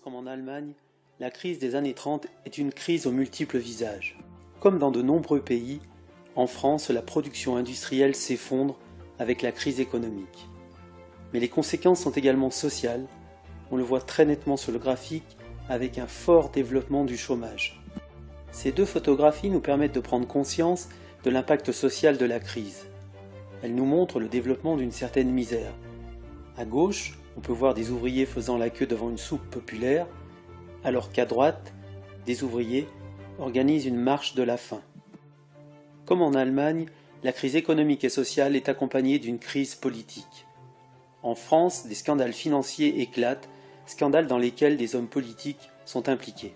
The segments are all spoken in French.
France comme en Allemagne, la crise des années 30 est une crise aux multiples visages. Comme dans de nombreux pays, en France, la production industrielle s'effondre avec la crise économique. Mais les conséquences sont également sociales, on le voit très nettement sur le graphique, avec un fort développement du chômage. Ces deux photographies nous permettent de prendre conscience de l'impact social de la crise. Elles nous montrent le développement d'une certaine misère. À gauche, on peut voir des ouvriers faisant la queue devant une soupe populaire, alors qu'à droite, des ouvriers organisent une marche de la faim. Comme en Allemagne, la crise économique et sociale est accompagnée d'une crise politique. En France, des scandales financiers éclatent, scandales dans lesquels des hommes politiques sont impliqués.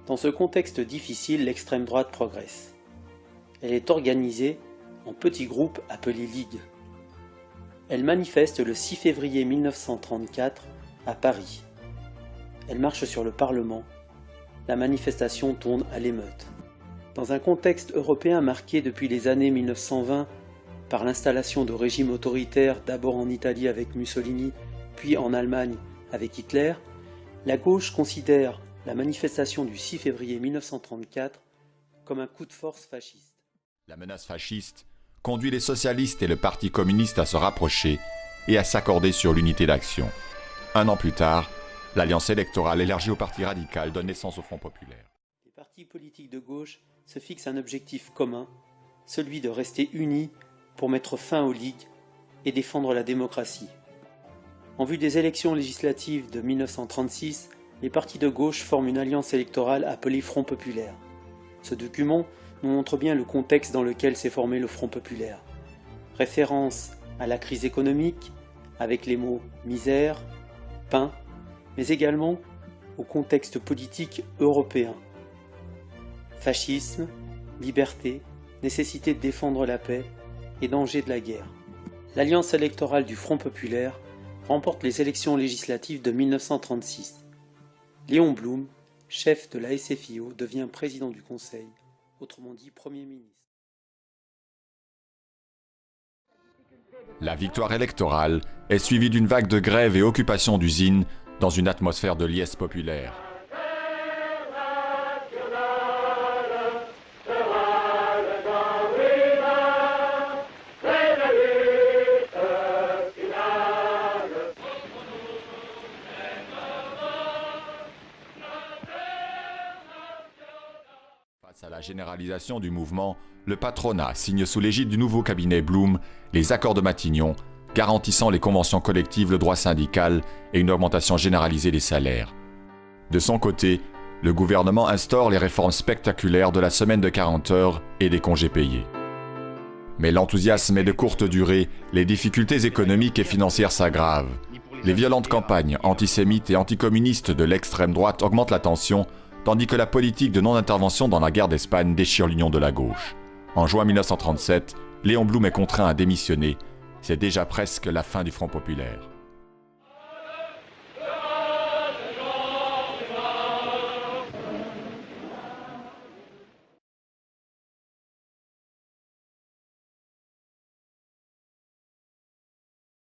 Dans ce contexte difficile, l'extrême droite progresse. Elle est organisée en petits groupes appelés ligues. Elle manifeste le 6 février 1934 à Paris. Elle marche sur le Parlement. La manifestation tourne à l'émeute. Dans un contexte européen marqué depuis les années 1920 par l'installation de régimes autoritaires d'abord en Italie avec Mussolini, puis en Allemagne avec Hitler, la gauche considère la manifestation du 6 février 1934 comme un coup de force fasciste. La menace fasciste conduit les socialistes et le Parti communiste à se rapprocher et à s'accorder sur l'unité d'action. Un an plus tard, l'alliance électorale élargie au Parti radical donne naissance au Front populaire. Les partis politiques de gauche se fixent un objectif commun, celui de rester unis pour mettre fin aux ligues et défendre la démocratie. En vue des élections législatives de 1936, les partis de gauche forment une alliance électorale appelée Front populaire. Ce document nous montre bien le contexte dans lequel s'est formé le Front populaire. Référence à la crise économique, avec les mots misère, pain, mais également au contexte politique européen. Fascisme, liberté, nécessité de défendre la paix et danger de la guerre. L'alliance électorale du Front populaire remporte les élections législatives de 1936. Léon Blum, chef de la SFIO, devient président du Conseil, autrement dit Premier ministre. La victoire électorale est suivie d'une vague de grèves et occupations d'usines dans une atmosphère de liesse populaire. Face à la généralisation du mouvement, le patronat signe sous l'égide du nouveau cabinet Blum les accords de Matignon, garantissant les conventions collectives, le droit syndical et une augmentation généralisée des salaires. De son côté, le gouvernement instaure les réformes spectaculaires de la semaine de 40 heures et des congés payés. Mais l'enthousiasme est de courte durée, les difficultés économiques et financières s'aggravent. Les violentes campagnes antisémites et anticommunistes de l'extrême droite augmentent la tension, tandis que la politique de non-intervention dans la guerre d'Espagne déchire l'union de la gauche. En juin 1937, Léon Blum est contraint à démissionner. C'est déjà presque la fin du Front populaire.